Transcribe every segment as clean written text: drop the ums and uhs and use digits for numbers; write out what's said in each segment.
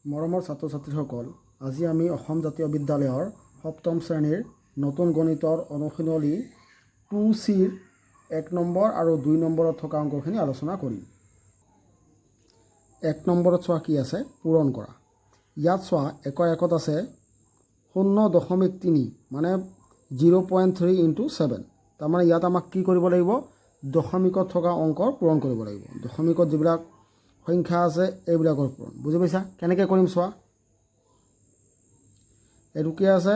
মৰমৰ ছাত্ৰ ছাত্ৰীসকল, আজি আমি অসম জাতীয় বিদ্যালয়ৰ সপ্তম শ্ৰেণীৰ নতুন গণিতৰ অনুশীলনী 2Cৰ 1 নম্বৰ আৰু 2 নম্বৰত থকা অংকখিনি আলোচনা কৰিম। 1 নম্বৰত চোৱা কি আছে, পূৰণ কৰা। ইয়াত চোৱা একৰ একত আছে 0.3 মানে 0.3 × 7। তাৰমানে ইয়াত আমাক কি কৰিব লাগিব, দশমিকত থকা অংকৰ পূৰণ কৰিব লাগিব। দশমিকত যিবিলাক সংখ্যা আছে এইবিলাকৰ পূৰণ। বুজি পাইছা? কেনেকৈ কৰিম চোৱা। এইটো কি আছে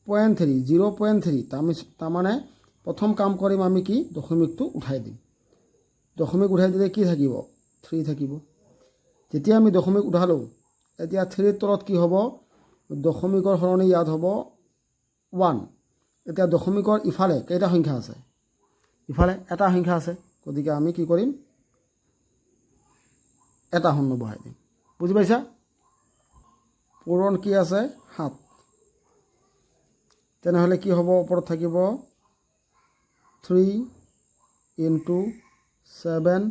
0.3 তাৰমানে প্ৰথম কাম কৰিম আমি কি, দশমিকটো উঠাই দিম। দশমিক উঠাই দিলে কি থাকিব, 3 থাকিব। যেতিয়া আমি দশমিক উঠালোঁ, এতিয়া 3ৰ তলত কি হ'ব, দশমিকৰ সলনি ইয়াত হ'ব 1। এতিয়া দশমিকৰ ইফালে কেইটা সংখ্যা আছে, ইফালে এটা সংখ্যা আছে। গতিকে আমি কি কৰিম, এটা শূন্য বহাই দিম। বুজি পাইছা? পূৰণ কি আছে 7। তেনেহ'লে কি হ'ব, ওপৰত থাকিব 3 × 7,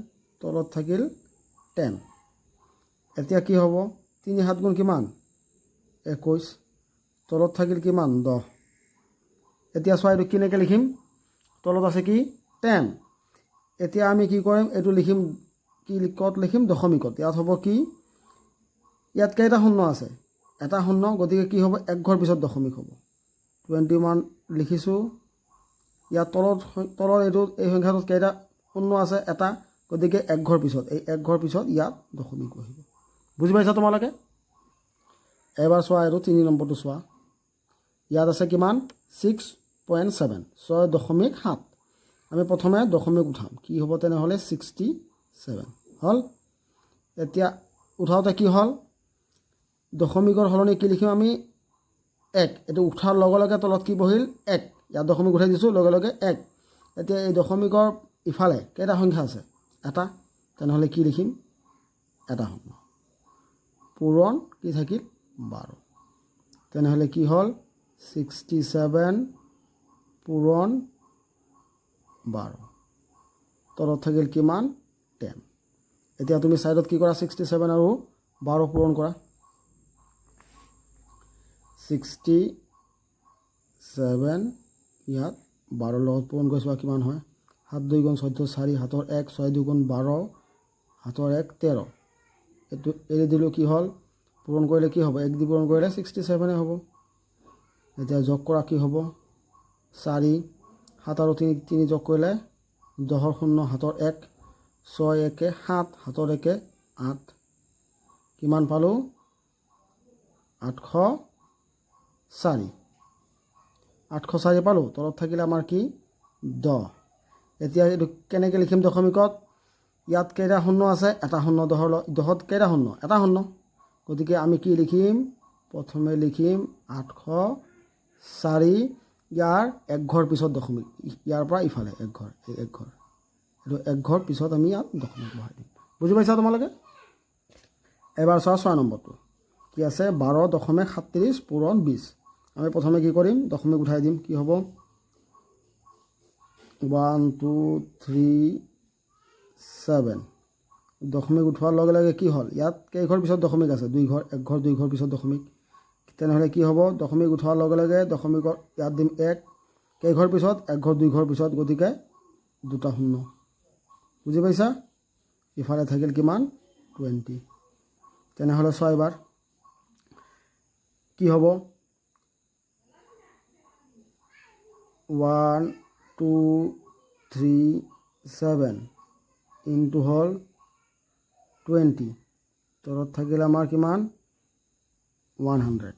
তলত থাকিল 10। এতিয়া কি হ'ব, 3 × 7 = কিমান, 21, তলত থাকিল কিমান, 10। এতিয়া চোৱা এইটো কেনেকৈ লিখিম, তলত আছে কি 10। এতিয়া আমি কি কৰিম, এইটো লিখিম কি, ক'ত লিখিম, দশমিকত। ইয়াত হ'ব কি, ইয়াত কেইটা শূন্য আছে, এটা শূন্য। গতিকে কি হ'ব, এক ঘৰ পিছত দশমিক হ'ব। 21 লিখিছোঁ। ইয়াত তলৰ এই সংখ্যাটোত কেইটা শূন্য আছে, এটা। গতিকে এক ঘৰ পিছত, এই এক ঘৰ পিছত ইয়াত দশমিক বহিব। বুজি পাইছা তোমালোকে? এবাৰ চোৱা এইটো 3 নম্বৰটো চোৱা। ইয়াত আছে কিমান, 6.7, 6.7। আমি প্ৰথমে দশমিক উঠাম, কি হ'ব তেনেহ'লে 67 হ'ল। এতিয়া উঠাওঁতে কি হ'ল, দশমিকৰ সলনি কি লিখিম আমি, 1। এইটো উঠাৰ লগে লগে তলত কি বহিল, 1। ইয়াত দশমিক উঠাই দিছোঁ, লগে লগে 1। এতিয়া এই দশমিকৰ ইফালে কেইটা সংখ্যা আছে, এটা। তেনেহ'লে কি লিখিম, এটা শূন্য। পূৰণ কি থাকিল, 12। তেনেহ'লে কি হ'ল, 67 পূৰণ 12, তলত থাকিল কিমান, 10। এতিয়া তুমি ছাইডত কি কৰা, 67 আৰু 12 পূৰণ কৰা। 67 ইয়াত 12 লগত পূৰণ কৰি চোৱা কিমান হয়, 7 × 2 = 14, 4 হাতৰ 1, 6 × 2 = 12, হাতৰ 1 13। এইটো এৰি দিলোঁ, কি হ'ল, পূৰণ কৰিলে কি হ'ব, 1 দি পূৰণ কৰিলে 67 হ'ব। এতিয়া যোগ কৰা কি হ'ব, 4, 7 আৰু 3 যোগ কৰিলে 10ৰ 0, হাতৰ 1, 6 1 7, হাতৰ 1 8। কিমান পালোঁ, 804। 804 পালোঁ। তলত থাকিলে আমাৰ কি, 10। এতিয়া এইটো কেনেকৈ লিখিম দশমিকত, ইয়াত কেইটা শূন্য আছে, এটা শূন্য। 10ত কেইটা শূন্য, এটা শূন্য। গতিকে আমি কি লিখিম, প্ৰথমে লিখিম 804। ইয়াৰ এক ঘৰ পিছত দশমিক, ইয়াৰ পৰা ইফালে এক ঘৰ, এই এক ঘৰ, এইটো এক ঘৰ পিছত আমি ইয়াত দশমিক বহাই দিম। বুজি পাইছা তোমালোকে? এবাৰ চোৱা 6 নম্বৰটো কি আছে, 12.37 পূৰণ 20। আমি প্ৰথমে কি কৰিম, দশমিক উঠাই দিম। কি হ'ব, 1 2 3 7। দশমিক উঠোৱাৰ লগে লগে কি হ'ল, ইয়াত কেইঘৰ পিছত দশমিক আছে, 2 ঘৰ, এক ঘৰ 2 ঘৰ পিছত দশমিক। তেনেহ'লে কি হ'ব, দশমিক উঠোৱাৰ লগে লগে দশমিকৰ ইয়াত দিম 1, কেইঘৰ পিছত, এক ঘৰ 2 ঘৰ পিছত। গতিকে 2টা শূন্য। বুজি পাইছা? ইফালে থাকিল কিমান, 20। তেনেহ'লে 6 এবাৰ কি হ'ব, 1 2 3 7 ইনটু হ'ল 20, তলত থাকিল আমাৰ কিমান, 100।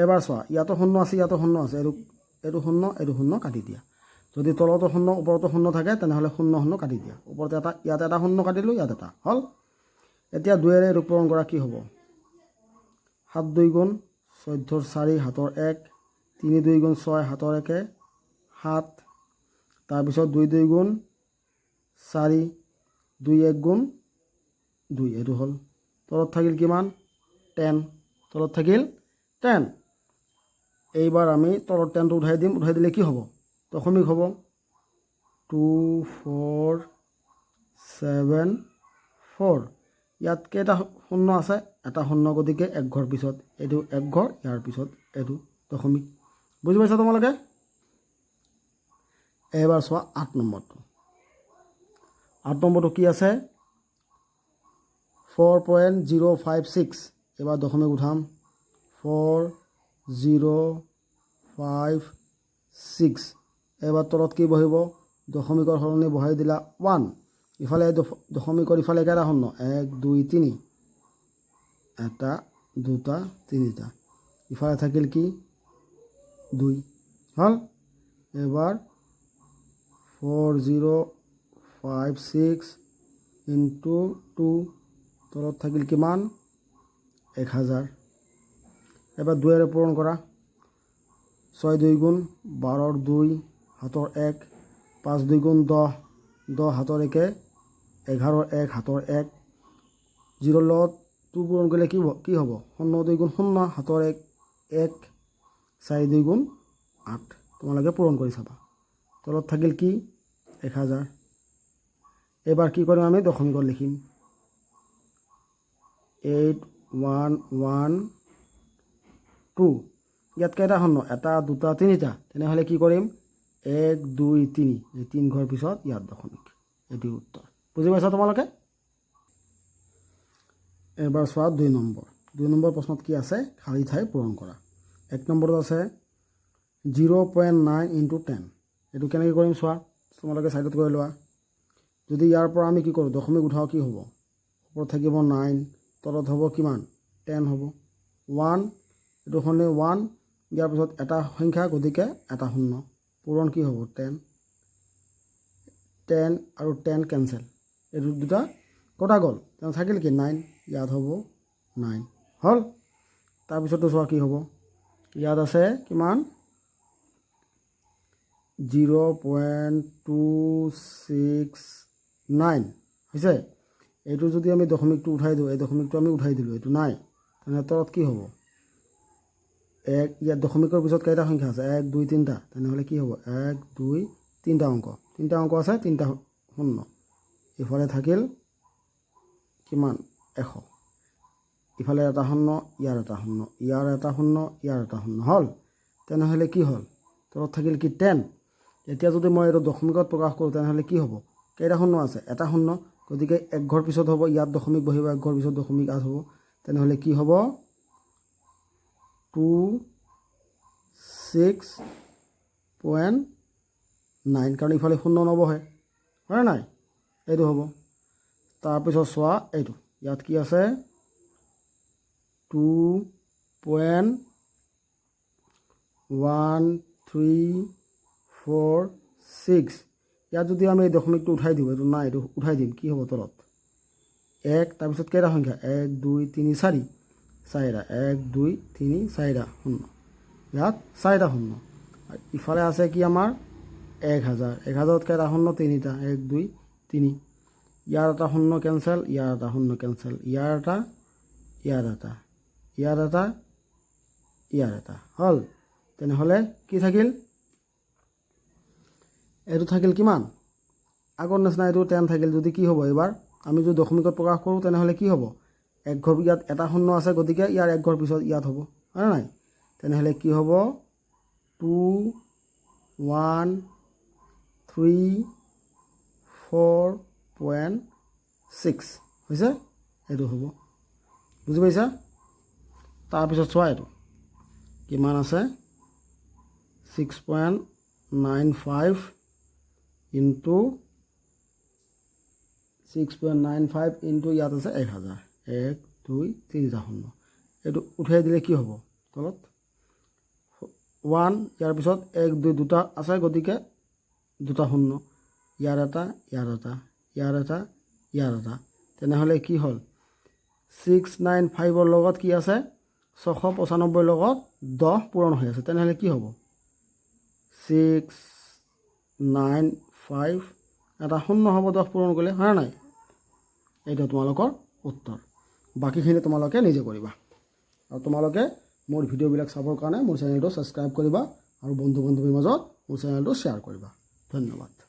এবাৰ চোৱা, ইয়াতো শূন্য আছে, ইয়াতো শূন্য আছে। এইটো শূন্য, এইটো শূন্য কাটি দিয়া। যদি তলতো শূন্য ওপৰতো শূন্য থাকে, তেনেহ'লে 0 0 কাটি দিয়া। ওপৰতে এটা, ইয়াত এটা শূন্য কাটিলোঁ, ইয়াত এটা হ'ল। এতিয়া 2ৰে এইটো পূৰণ কৰা কি হ'ব, 7 2 × 14, 4 হাতৰ 1, 3 2 × 6 হাতৰ 1 7। তাৰপিছত 2 2 × 4, 2 1 × 2, এইটো হ'ল। তলত থাকিল কিমান, 10, তলত থাকিল 10। এইবাৰ আমি তলত 10টো উঠাই দিম। উঠাই দিলে কি হ'ব, দশমিক হ'ব, 2 4 7 4। ইয়াত কেইটা শূন্য আছে এটা শূন্য গতিকে এক ঘৰ পিছত এইটো এক ঘৰ ইয়াৰ পিছত এইটো দশমিক বুজি পাইছা তোমালোকে এবাৰ চোৱা 8 নম্বৰটো 8 নম্বৰটো কি আছে 4.056 এবাৰ দশমিক উঠাম 4.056 এবাৰ তলত কি বহিব দশমিকৰ সলনি বহাই দিলা 1 ইফালে দশমিকৰ ইফালে কেইটা শূন্য 1 2 3 এটা দুটা তিনিটা ইফালে থাকিল কি 2 হল এবাৰ 4056 ইনটু 2 তলত থাকিল কিমান 1000 এবাৰ 2 এৰে পূৰণ কৰা 6 2 গুণ 12 2 হাতৰ 1 5 2 গুণ 10 10 হাতৰ 1 11 1 হাতৰ 1 0 লগত 2 পূৰণ কৰিলে কি হ'ব 0 2 গুণ 0 হাতৰ 1 1 4 2 গুণ 8 তোমালোকে পূৰণ কৰি চাবা তলত থাকিল কি 1000 এবাৰ কি কৰিম আমি দশমিকত লিখিম 8112 ইয়াত কেইটা শূন্য এটা দুটা তিনিটা তেনেহ'লে কি কৰিম 1 2 3 এই 3 ঘৰ পিছত ইয়াত দশমিক এটি উত্তৰ বুজি পাইছা তোমালোকে এবাৰ চোৱা 2 নম্বৰ প্ৰশ্নত কি আছে খালী ঠাই পূৰণ কৰা 1 নম্বৰত আছে 0.9 ইনটু 10 এইটো কেনেকৈ কৰিম চোৱা তোমালোকে সাইডত কৰি লোৱা যদি ইয়াৰ পৰা আমি কি কৰোঁ দশমিক উঠাও কি হ'ব ওপৰত থাকিব 9 তলত হ'ব কিমান 10 হ'ব 1 এইটো হ'লে 1 ইয়াৰ পিছত এটা সংখ্যা গতিকে এটা শূন্য পূৰণ কি হ'ব 10 আৰু 10 কেনসেল এইটো দুটা কটা গ'ল তেনে থাকিল কি 9 ইয়াত হ'ব 9 হল তাৰপিছতো চোৱা কি হ'ব ইয়াত আছে কিমান 0.269 হৈছে এইটো যদি আমি দশমিকটো উঠাই দিওঁ এই দশমিকটো আমি উঠাই দিলোঁ এইটো নাই তেনে তলত কি হ'ব 1 ইয়াত দশমিকৰ পিছত কেইটা সংখ্যা আছে 1 2 3টা তেনেহ'লে কি হ'ব 1 2 3টা অংক আছে 3টা শূন্য ইফালে থাকিল কিমান 100 ইফালে এটা শূন্য ইয়াৰ এটা শূন্য ইয়াৰ এটা শূন্য ইয়াৰ এটা শূন্য হল তেনেহ'লে কি হল তলত থাকিল কি 10 এতিয়া যদি মই এইটো দশমিকত প্ৰকাশ কৰোঁ তেনেহ'লে কি হ'ব কেইটা শূন্য আছে এটা শূন্য গতিকে এক ঘৰ পিছত হ'ব ইয়াত দশমিক বহিব এক ঘৰ পিছত দশমিক আঠ হ'ব তেনেহ'লে কি হ'ব 26.9 কাৰণ ইফালে শূন্য নবহে হয় নাই এইটো হ'ব তাৰপিছত চোৱা এইটো ইয়াত কি আছে 2.1346 ইয়াত যদি আমি এই দশমিকটো উঠাই দিওঁ এইটো নাই এইটো উঠাই দিম কি হ'ব তলত 1 তাৰপিছত কেইটা সংখ্যা 1 2 3 4 4টা 1 2 3 4টা শূন্য ইয়াত 4টা শূন্য ইফালে আছে কি আমাৰ 1000 1000ত কেইটা শূন্য 3টা 1 2 3 ইয়াৰ এটা শূন্য কেনসেল ইয়াৰ এটা শূন্য কেনসেল ইয়াৰ এটা ইয়াৰ এটা ইয়াৰ এটা ইয়াৰ এটা হল তেনেহ'লে কি থাকিল এইটো থাকিল কিমান আগৰ নিচিনা এইটো 10 থাকিল যদি কি হ'ব এবাৰ আমি যদি দশমিকত প্ৰকাশ কৰোঁ তেনেহ'লে কি হ'ব এক ঘৰ ইয়াত এটা শূন্য আছে গতিকে ইয়াৰ এক ঘৰ পিছত ইয়াত হ'ব হয় নাই তেনেহ'লে কি হ'ব 2134.6 হৈছে এইটো হ'ব বুজি পাইছা তাৰপিছত চোৱা এইটো কিমান আছে 6.95 ইনটু 6.95 ইনটু ইয়াত আছে 1000 1 2 3টা শূন্য এইটো উঠাই দিলে কি হ'ব তলত 1 ইয়াৰ পিছত 1 2 দুটা আছে গতিকে দুটা শূন্য ইয়াৰ এটা ইয়াৰ এটা ইয়াৰ এটা ইয়াৰ এটা তেনেহ'লে কি হ'ল 695ৰ লগত কি আছে 695 লগত 10 পূৰণ হৈ আছে তেনেহ'লে কি হ'ব 695 এটা শূন্য হ'ব 10 পূৰণ কৰিলে হয় নাই এইটো তোমালোকৰ উত্তৰ বাকিখিনি তোমালোকে নিজে কৰিবা আৰু তোমালোকে মোৰ ভিডিঅ'বিলাক চাবৰ কাৰণে মোৰ চেনেলটো ছাবস্ক্ৰাইব কৰিবা আৰু বন্ধু বান্ধৱীৰ মাজত মোৰ চেনেলটো শ্বেয়াৰ কৰিবা ধন্যবাদ